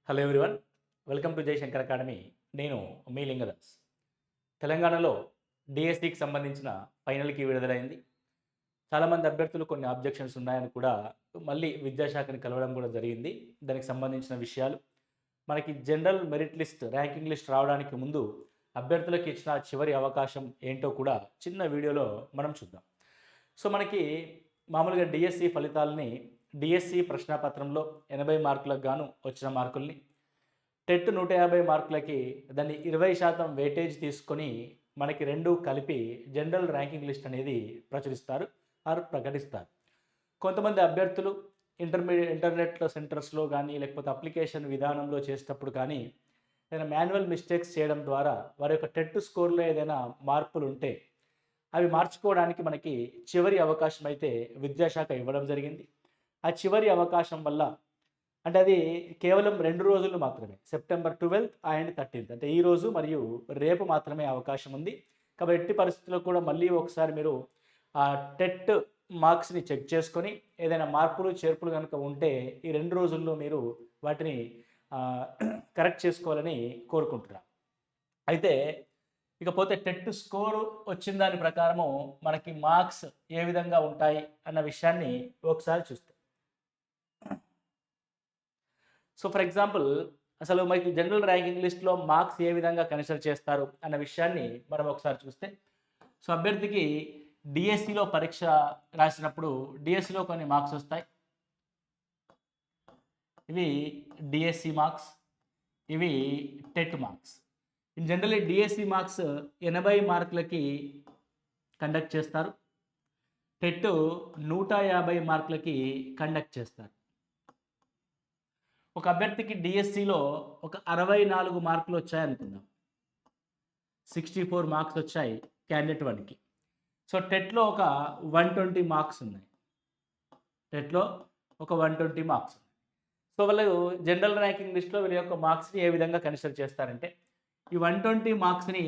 Hello everyone, welcome to Jayashankar academy. నేను మీ లింగదాస్. తెలంగాణలో డిఎస్సికి సంబంధించిన ఫైనల్కి విడుదలైంది. చాలామంది అభ్యర్థులు కొన్ని అబ్జెక్షన్స్ ఉన్నాయని కూడా మళ్ళీ విద్యాశాఖని కలవడం కూడా జరిగింది. దానికి సంబంధించిన విషయాలు మనకి general merit list, ranking list రావడానికి ముందు అభ్యర్థులకు ఇచ్చిన చివరి అవకాశం ఏంటో కూడా చిన్న వీడియోలో మనం చూద్దాం. సో మనకి మామూలుగా డిఎస్సి ఫలితాలని డిఎస్సి ప్రశ్నాపత్రంలో 80 మార్కులకు గాను వచ్చిన మార్కుల్ని, టెట్ 150 మార్కులకి దాన్ని 20% వెయిటేజ్ తీసుకొని మనకి రెండు కలిపి జనరల్ ర్యాంకింగ్ లిస్ట్ అనేది ప్రచురిస్తారు ఆర్ ప్రకటిస్తారు. కొంతమంది అభ్యర్థులు ఇంటర్నెట్లో సెంటర్స్లో కానీ లేకపోతే అప్లికేషన్ విధానంలో చేసేటప్పుడు కానీ ఏదైనా మాన్యువల్ మిస్టేక్స్ చేయడం ద్వారా వారి యొక్క టెట్ స్కోర్లో ఏదైనా మార్పులు ఉంటే అవి మార్చుకోవడానికి మనకి చివరి అవకాశం అయితే విద్యాశాఖ ఇవ్వడం జరిగింది. ఆ చివరి అవకాశం వల్ల అంటే అది కేవలం 2 రోజులు మాత్రమే, సెప్టెంబర్ 12th అండ్ 13th, అంటే ఈ రోజు మరియు రేపు మాత్రమే అవకాశం ఉంది. కాబట్టి ఎట్టి పరిస్థితుల్లో కూడా మళ్ళీ ఒకసారి మీరు ఆ టెట్ మార్క్స్ని చెక్ చేసుకొని ఏదైనా మార్పులు చేర్పులు కనుక ఉంటే ఈ 2 రోజుల్లో మీరు వాటిని కరెక్ట్ చేసుకోవాలని కోరుకుంటున్నాను. అయితే ఇకపోతే టెట్ స్కోరు వచ్చిన దాని ప్రకారము మనకి మార్క్స్ ఏ విధంగా ఉంటాయి అన్న విషయాన్ని ఒకసారి చూస్తాం. సో ఫర్ ఎగ్జాంపుల్, అసలు మనకి జనరల్ ర్యాంకింగ్ లిస్ట్లో మార్క్స్ ఏ విధంగా కన్సిడర్ చేస్తారు అన్న విషయాన్ని మనం ఒకసారి చూస్తే, సో అభ్యర్థికి డిఎస్సిలో పరీక్ష రాసినప్పుడు డిఎస్సిలో కొన్ని మార్క్స్ వస్తాయి. ఇవి డిఎస్సి మార్క్స్, ఇవి TET marks. In generally DSC marks 80 మార్కులకి కండక్ట్ చేస్తారు, టెట్ 150 మార్కులకి కండక్ట్ చేస్తారు. ఒక అభ్యర్థికి డిఎస్సిలో ఒక 64 మార్కులు వచ్చాయనుకుందాం, 64 మార్క్స్ వచ్చాయి క్యాండిడేట్ 1కి. సో టెట్లో ఒక 120 మార్క్స్ ఉన్నాయి, టెట్లో ఒక 120 మార్క్స్. సో వాళ్ళు జనరల్ ర్యాంకింగ్ లిస్ట్లో వీళ్ళ యొక్క మార్క్స్ని ఏ విధంగా కన్సిడర్ చేస్తారంటే, ఈ 120 మార్క్స్ని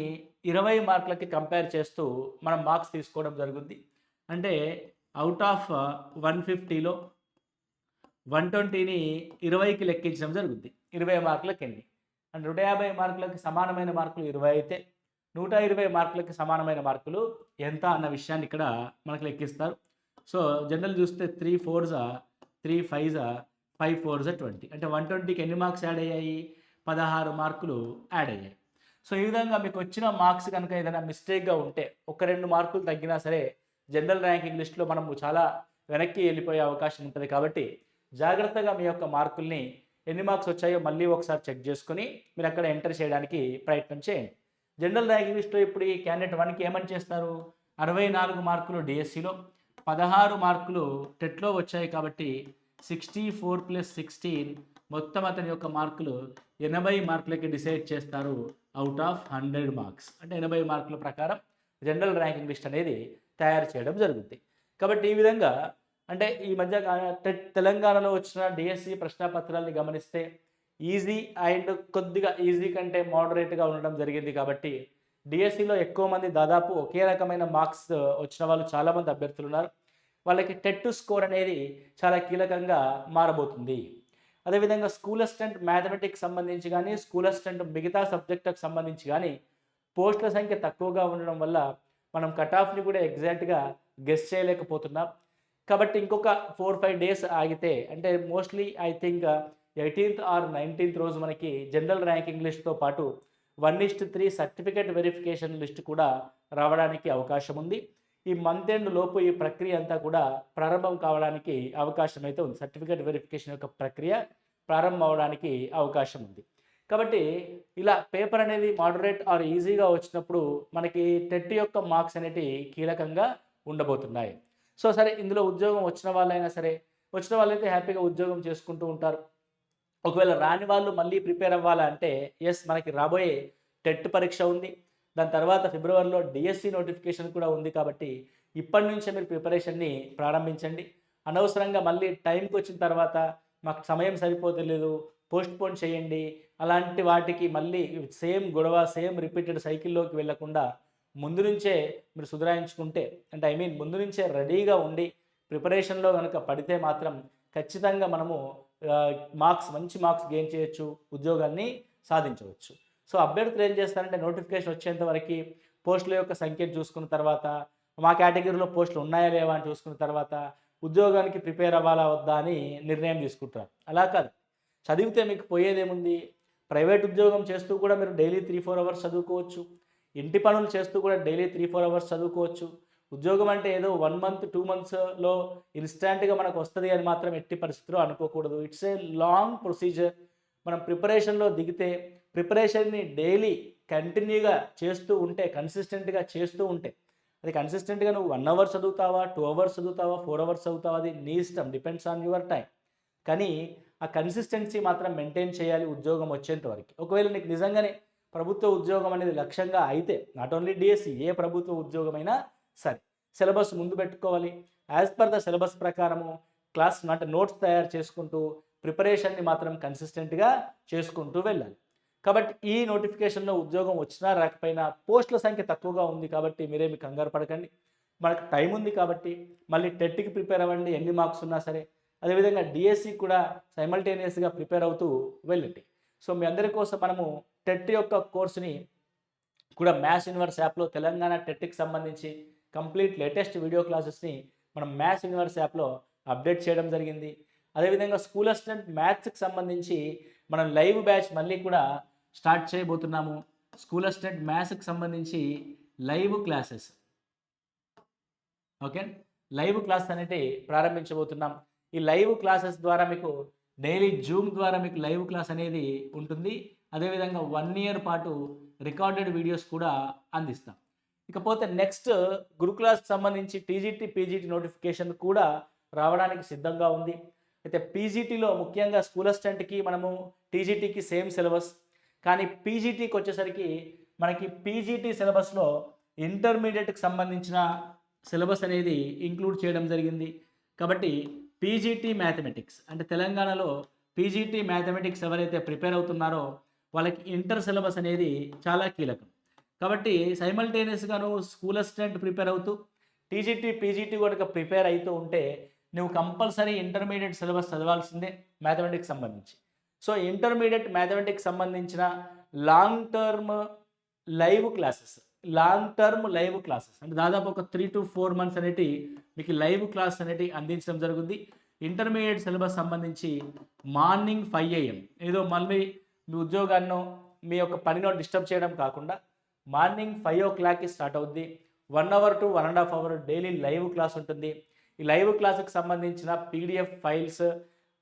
20 మార్కులకి కంపేర్ చేస్తూ మనం మార్క్స్ తీసుకోవడం జరుగుద్ది. అంటే అవుట్ ఆఫ్ 150లో 120ని 20కి లెక్కించడం జరుగుద్ది. 20 మార్కులకి ఎన్ని అంటే 150 మార్కులకి సమానమైన మార్కులు 20 అయితే 120 మార్కులకి సమానమైన మార్కులు ఎంత అన్న విషయాన్ని ఇక్కడ మనకు లెక్కిస్తారు. సో జనరల్ చూస్తే 3 4s 3 5s 5 4s 20, అంటే 120కి ఎన్ని మార్క్స్ యాడ్ అయ్యాయి? 16 మార్కులు యాడ్ అయ్యాయి. సో ఈ విధంగా మీకు వచ్చిన మార్క్స్ కనుక ఏదైనా మిస్టేక్గా ఉంటే, ఒక 2 మార్కులు తగ్గినా సరే జనరల్ ర్యాంకింగ్ లిస్ట్లో మనము చాలా వెనక్కి వెళ్ళిపోయే అవకాశం ఉంటుంది. కాబట్టి జాగ్రత్తగా మీ యొక్క మార్కుల్ని ఎన్ని మార్క్స్ వచ్చాయో మళ్ళీ ఒకసారి చెక్ చేసుకొని మీరు అక్కడ ఎంటర్ చేయడానికి ప్రయత్నం చేయండి. జనరల్ ర్యాంకింగ్ లిస్ట్లో ఇప్పుడు ఈ క్యాండిడేట్ 1కి ఏమని చేస్తారు? 64 మార్కులు డిఎస్సిలో, 16 మార్కులు టెట్లో వచ్చాయి కాబట్టి 64 + 16 మొత్తం అతని యొక్క మార్కులు 80 మార్కులకి డిసైడ్ చేస్తారు అవుట్ ఆఫ్ 100 మార్క్స్. అంటే 80 మార్కుల ప్రకారం జనరల్ ర్యాంకింగ్ లిస్ట్ అనేది తయారు చేయడం జరుగుతుంది. కాబట్టి ఈ విధంగా అంటే ఈ మధ్య తెలంగాణలో వచ్చిన డిఎస్సి ప్రశ్నాపత్రాలని గమనిస్తే ఈజీ అండ్ కొద్దిగా ఈజీ కంటే మోడరేట్గా ఉండడం జరిగింది. కాబట్టి డిఎస్సిలో ఎక్కువ మంది దాదాపు ఒకే రకమైన మార్క్స్ వచ్చిన వాళ్ళు చాలామంది అభ్యర్థులు ఉన్నారు. వాళ్ళకి టెట్ స్కోర్ అనేది చాలా కీలకంగా మారబోతుంది. అదేవిధంగా స్కూల్ అసిస్టెంట్ మ్యాథమెటిక్స్ సంబంధించి కానీ, స్కూల్ అసిస్టెంట్ మిగతా సబ్జెక్టులకు సంబంధించి కానీ పోస్టుల సంఖ్య తక్కువగా ఉండడం వల్ల మనం కట్ ఆఫ్ని కూడా ఎగ్జాక్ట్గా గెస్ చేయలేకపోతున్నాం. కాబట్టి ఇంకొక 4-5 డేస్ ఆగితే, అంటే mostly I think 18th are 19th రోజు మనకి జనరల్ ర్యాంకింగ్ లిస్ట్తో పాటు 1:3 సర్టిఫికేట్ వెరిఫికేషన్ లిస్ట్ కూడా రావడానికి అవకాశం ఉంది. ఈ మంత్ ఎండ్ లోపు ఈ ప్రక్రియ అంతా కూడా ప్రారంభం కావడానికి అవకాశం అయితే ఉంది. సర్టిఫికేట్ వెరిఫికేషన్ యొక్క ప్రక్రియ ప్రారంభం అవడానికి అవకాశం ఉంది. కాబట్టి ఇలా పేపర్ అనేది మోడరేట్ ఆర్ ఈజీగా వచ్చినప్పుడు మనకి టెట్ యొక్క మార్క్స్ అనేటివి కీలకంగా ఉండబోతున్నాయి. సో సరే, ఇందులో ఉద్యోగం వచ్చిన వాళ్ళైనా సరే, వచ్చిన వాళ్ళైతే హ్యాపీగా ఉద్యోగం చేసుకుంటూ ఉంటారు. ఒకవేళ రాని వాళ్ళు మళ్ళీ ప్రిపేర్ అవ్వాలంటే ఎస్, మనకి రాబోయే టెట్ పరీక్ష ఉంది, దాని తర్వాత ఫిబ్రవరిలో డిఎస్సి నోటిఫికేషన్ కూడా ఉంది. కాబట్టి ఇప్పటి నుంచే మీరు ప్రిపరేషన్ని ప్రారంభించండి. అనవసరంగా మళ్ళీ టైంకి వచ్చిన తర్వాత మాకు సమయం సరిపోతలేదు, పోస్ట్పోన్ చేయండి, అలాంటి వాటికి మళ్ళీ సేమ్ గొడవ, సేమ్ రిపీటెడ్ సైకిల్లోకి వెళ్ళకుండా ముందు నుంచే మీరు సుధరాయించుకుంటే, అంటే ముందు నుంచే రెడీగా ఉండి ప్రిపరేషన్లో కనుక పడితే మాత్రం ఖచ్చితంగా మనము మంచి మార్క్స్ గెయిన్ చేయొచ్చు, ఉద్యోగాన్ని సాధించవచ్చు. సో అభ్యర్థులు ఏం చేస్తారంటే నోటిఫికేషన్ వచ్చేంత వరకు పోస్టుల యొక్క సంఖ్యను చూసుకున్న తర్వాత, మా కేటగిరీలో పోస్టులు ఉన్నాయా లేవా అని చూసుకున్న తర్వాత ఉద్యోగానికి ప్రిపేర్ అవ్వాలా వద్దా అని నిర్ణయం తీసుకుంటారు. అలా కాదు, చదివితే మీకు పోయేదేముంది? ప్రైవేట్ ఉద్యోగం చేస్తూ కూడా మీరు డైలీ 3-4 అవర్స్ చదువుకోవచ్చు. ఇంటి పనులు చేస్తూ కూడా డైలీ 3-4 అవర్స్ చదువుకోవచ్చు. ఉద్యోగం అంటే ఏదో 1 మంత్ 2 మంత్స్‌లో ఇన్‌స్టాంట్‌గా మనకు వస్తది అని మాత్రం ఎట్టి పరిస్థితిలో అనుకోకూడదు. It's a long procedure. మనం ప్రిపరేషన్‌లో దిగితే ప్రిపరేషన్‌ని డైలీ కంటిన్యూగా చేస్తూ ఉంటే, కన్సిస్టెంట్‌గా చేస్తూ ఉంటే, అది కన్సిస్టెంట్‌గా నువ్వు 1 అవర్ చదువుతావా, 2 అవర్స్ చదువుతావా, 4 అవర్స్ చదువుతావా, అది నీ ఇష్టం. Depends on your time. కానీ ఆ కన్సిస్టెన్సీ మాత్రం మెయింటైన్ చేయాలి ఉద్యోగం వచ్చేంత వరకు. ఒకవేళ నీకు నిజంగానే ప్రభుత్వ ఉద్యోగం అనేది లక్ష్యంగా అయితే, నాట్ ఓన్లీ డిఎస్సి, ఏ ప్రభుత్వ ఉద్యోగమైనా సరే, సిలబస్ ముందు పెట్టుకోవాలి. యాజ్ పర్ ద సిలబస్ ప్రకారము క్లాస్ అంటే నోట్స్ తయారు చేసుకుంటూ ప్రిపరేషన్ని మాత్రం కన్సిస్టెంట్‌గా చేసుకుంటూ వెళ్ళాలి. కాబట్టి ఈ నోటిఫికేషన్‌లో ఉద్యోగం వచ్చినా రాకపోయినా పోస్టుల సంఖ్య తక్కువగా ఉంది కాబట్టి మీరేమి కంగారు పడకండి. మనకు టైం ఉంది కాబట్టి మళ్ళీ టెట్‌కి ప్రిపేర్ అవ్వండి ఎన్ని మార్క్స్ ఉన్నా సరే. అదేవిధంగా డిఎస్సికి కూడా సైమల్టేనియస్‌గా ప్రిపేర్ అవుతూ వెళ్ళండి. సో మీ అందరి కోసం మనము టెట్ యొక్క కోర్స్‌ని కూడా మ్యాథ్స్ యూనివర్స్ యాప్‌లో తెలంగాణ టెట్‌కి సంబంధించి కంప్లీట్ లేటెస్ట్ వీడియో క్లాసెస్‌ని మనం మ్యాథ్స్ యూనివర్స్ యాప్‌లో అప్డేట్ చేయడం జరిగింది. అదేవిధంగా స్కూల్ అసిస్టెంట్ మ్యాథ్స్‌కి సంబంధించి మనం లైవ్ బ్యాచ్ మళ్ళీ కూడా స్టార్ట్ చేయబోతున్నాము. స్కూల్ అసిస్టెంట్ మ్యాథ్స్‌కి సంబంధించి live classes. Okay. Live class అనేటి ప్రారంభించబోతున్నాం. ఈ లైవ్ క్లాసెస్ ద్వారా మీకు డైలీ జూమ్ ద్వారా మీకు లైవ్ క్లాస్ అనేది ఉంటుంది. అదేవిధంగా 1 ఇయర్ పాటు రికార్డెడ్ వీడియోస్ కూడా అందిస్తాం. ఇకపోతే నెక్స్ట్ గురుకులాస్‌కి సంబంధించి టీజీటీ, పీజీటీ నోటిఫికేషన్ కూడా రావడానికి సిద్ధంగా ఉంది. అయితే పీజీటీలో ముఖ్యంగా స్కూల్ అసిస్టెంట్‌కి మనము టీజీటీకి సేమ్ సిలబస్. కానీ పీజీటీకి వచ్చేసరికి మనకి పీజీటీ సిలబస్‌లో ఇంటర్మీడియట్‌కి సంబంధించిన సిలబస్ అనేది ఇంక్లూడ్ చేయడం జరిగింది. కాబట్టి పీజీటీ మ్యాథమెటిక్స్ అంటే తెలంగాణలో పీజీటీ మ్యాథమెటిక్స్ ఎవరైతే ప్రిపేర్ అవుతున్నారో వాళ్ళకి ఇంటర్ సిలబస్ అనేది చాలా కీలకం. కాబట్టి సైమల్టేనియస్‌గా నువ్వు స్కూల్ అసిస్టెంట్ ప్రిపేర్ అవుతూ టీజీటీ, పీజీటీ గనుక ప్రిపేర్ అయితూ ఉంటే నువ్వు కంపల్సరీ ఇంటర్మీడియట్ సిలబస్ చదవాల్సిందే మ్యాథమెటిక్స్ సంబంధించి. సో ఇంటర్మీడియట్ మ్యాథమెటిక్స్ సంబంధించిన లాంగ్ టర్మ్ లైవ్ క్లాసెస్ అంటే దాదాపు ఒక 3-4 మంత్స్ అనేటి మీకు లైవ్ క్లాస్ అనేటి అందించడం జరుగుద్ది. ఇంటర్మీడియట్ సిలబస్ సంబంధించి మార్నింగ్ 5 AM ఏదో మళ్ళీ మీ ఉద్యోగాన్నో మీ యొక్క పనినో డిస్టర్బ్ చేయడం కాకుండా మార్నింగ్ 5 o'clockకి స్టార్ట్ అవుద్ది. 1 hour to 1.5 hour daily live class ఉంటుంది. ఈ లైవ్ క్లాస్కి సంబంధించిన పీడిఎఫ్ ఫైల్స్,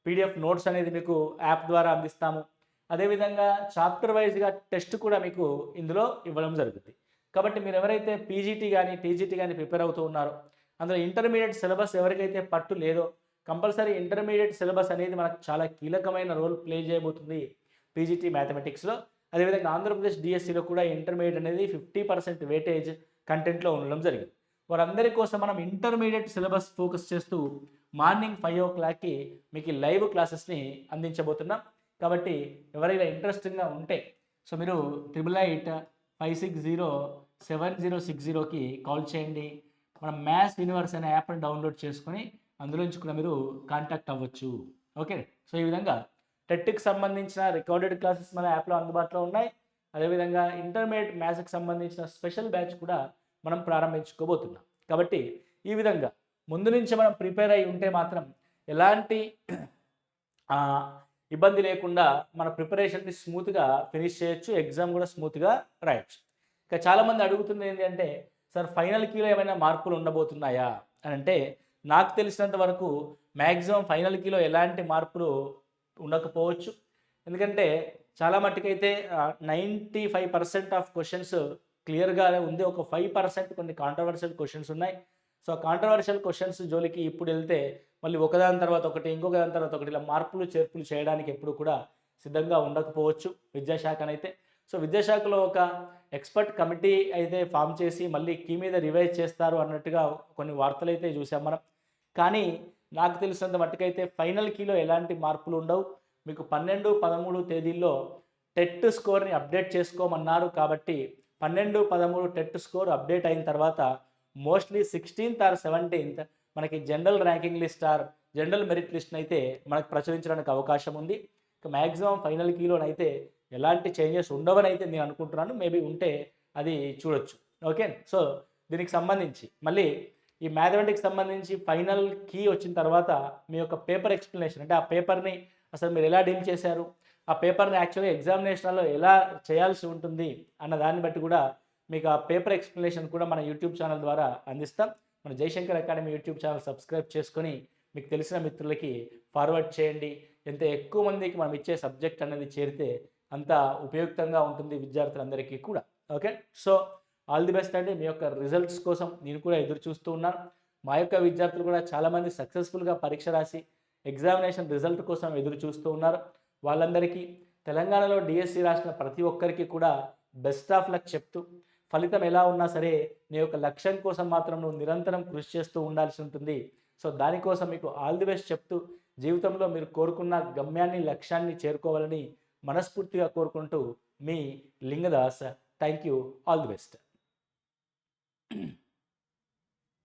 పీడిఎఫ్ నోట్స్ అనేది మీకు యాప్ ద్వారా అందిస్తాము. అదేవిధంగా చాప్టర్ వైజ్గా టెస్ట్ కూడా మీకు ఇందులో ఇవ్వడం జరుగుతుంది. కాబట్టి మీరు ఎవరైతే పీజీటీ కానీ టీజీటీ కానీ ప్రిపేర్ అవుతూ ఉన్నారో, అందులో ఇంటర్మీడియట్ సిలబస్ ఎవరికైతే పట్టు లేదో కంపల్సరీ ఇంటర్మీడియట్ సిలబస్ అనేది మనకు చాలా కీలకమైన రోల్ ప్లే చేయబోతుంది పీజీటీ మ్యాథమెటిక్స్లో. అదేవిధంగా ఆంధ్రప్రదేశ్ డిఎస్సిలో కూడా ఇంటర్మీడియట్ అనేది 50% వెయిటేజ్ కంటెంట్లో ఉండడం జరిగింది. వారందరి కోసం మనం ఇంటర్మీడియట్ సిలబస్ ఫోకస్ చేస్తూ మార్నింగ్ 5 o'clockకి మీకు లైవ్ క్లాసెస్ని అందించబోతున్నాం. కాబట్టి ఎవరైనా ఇంట్రెస్టింగ్గా ఉంటే సో మీరు 8885607060కి కాల్ చేయండి. మనం మ్యాథ్స్ యూనివర్స్ అనే యాప్ని డౌన్లోడ్ చేసుకొని అందులోంచి కూడా మీరు కాంటాక్ట్ అవ్వచ్చు. ఓకే. సో ఈ విధంగా టెట్‌కి సంబంధించిన రికార్డెడ్ క్లాసెస్ మన యాప్లో అందుబాటులో ఉన్నాయి. అదేవిధంగా ఇంటర్మీడియట్ మ్యాథ్స్‌కి సంబంధించిన స్పెషల్ బ్యాచ్ కూడా మనం ప్రారంభించుకోబోతున్నాం. కాబట్టి ఈ విధంగా ముందు నుంచి మనం ప్రిపేర్ అయి ఉంటే మాత్రం ఎలాంటి ఇబ్బంది లేకుండా మన ప్రిపరేషన్ని స్మూత్‌గా ఫినిష్ చేయొచ్చు. ఎగ్జామ్ కూడా స్మూత్‌గా రాయొచ్చు. ఇక చాలామంది అడుగుతుంది ఏంటి అంటే, సార్ ఫైనల్ కీలో ఏమైనా మార్పులు ఉండబోతున్నాయా అని అంటే, నాకు తెలిసినంత వరకు మ్యాక్సిమం ఫైనల్ కీలో ఎలాంటి మార్పులు ఉండకపోవచ్చు. ఎందుకంటే చాలా మట్టుకైతే 95% ఆఫ్ క్వెషన్స్ క్లియర్‌గానే ఉంది. ఒక 5% కొన్ని కాంట్రోవర్షియల్ క్వెషన్స్ ఉన్నాయి. సో కాంట్రోవర్షియల్ క్వెషన్స్ జోలికి ఇప్పుడు వెళ్తే మళ్ళీ ఒకదాని తర్వాత ఒకటి, ఇంకొక దాని తర్వాత ఒకటి ఇలా మార్పులు, చేర్పులు చేయడానికి ఎప్పుడు కూడా సిద్ధంగా ఉండకపోవచ్చు విద్యాశాఖనైతే. సో విద్యాశాఖలో ఒక ఎక్స్పర్ట్ కమిటీ అయితే ఫామ్ చేసి మళ్ళీ కీ మీద రివైజ్ చేస్తారు అన్నట్టుగా కొన్ని వార్తలైతే చూసాం మనం. కానీ నాకు తెలిసినంత మట్టుకైతే ఫైనల్ కీలో ఎలాంటి మార్పులు ఉండవు. మీకు 12, 13 తేదీల్లో టెట్ స్కోర్‌ని అప్డేట్ చేసుకోమన్నారు కాబట్టి 12, 13 టెట్ స్కోర్ అప్డేట్ అయిన తర్వాత మోస్ట్లీ 16th ఆర్ 17th మనకి general ranking list or general merit లిస్ట్ని అయితే మనకు ప్రచురించడానికి అవకాశం ఉంది. ఇక మ్యాక్సిమం ఫైనల్ కీలోనైతే ఎలాంటి చేంజెస్ ఉండవని అయితే నేను అనుకుంటున్నాను. మేబీ ఉంటే అది చూడొచ్చు. ఓకే. సో దీనికి సంబంధించి మళ్ళీ ఈ మ్యాథమెటిక్స్ సంబంధించి ఫైనల్ కీ వచ్చిన తర్వాత మీ యొక్క పేపర్ ఎక్స్ప్లెనేషన్, అంటే ఆ పేపర్ని అసలు మీరు ఎలా డీల్ చేశారు, ఆ పేపర్ని యాక్చువల్గా ఎగ్జామినేషన్లో ఎలా చేయాల్సి ఉంటుంది అన్న దాన్ని బట్టి కూడా మీకు ఆ పేపర్ ఎక్స్ప్లెనేషన్ కూడా మన యూట్యూబ్ ఛానల్ ద్వారా అందిస్తాం. మన Jayashankar academy YouTube channel subscribe చేసుకొని మీకు తెలిసిన మిత్రులకి ఫార్వర్డ్ చేయండి. ఎంత ఎక్కువ మందికి మనం ఇచ్చే సబ్జెక్ట్ అనేది చేరితే అంత ఉపయుక్తంగా ఉంటుంది విద్యార్థులందరికీ కూడా. Okay. So all the best అండి. మీ యొక్క రిజల్ట్స్ కోసం నేను కూడా ఎదురు చూస్తూ ఉన్నాను. మా యొక్క విద్యార్థులు కూడా చాలామంది సక్సెస్ఫుల్గా పరీక్ష రాసి ఎగ్జామినేషన్ రిజల్ట్ కోసం ఎదురు చూస్తూ ఉన్నారు. వాళ్ళందరికీ తెలంగాణలో డిఎస్సి రాసిన ప్రతి ఒక్కరికి కూడా బెస్ట్ ఆఫ్ లక్ చెప్తూ, ఫలితం ఎలా ఉన్నా సరే నీ యొక్క లక్ష్యం కోసం మాత్రం నువ్వు నిరంతరం కృషి చేస్తూ ఉండాల్సి ఉంటుంది. సో దానికోసం మీకు ఆల్ ది బెస్ట్ చెప్తూ, జీవితంలో మీరు కోరుకున్న గమ్యాన్ని, లక్ష్యాన్ని చేరుకోవాలని మనస్ఫూర్తిగా కోరుకుంటూ మీ Lingadas. Thank you. All the best.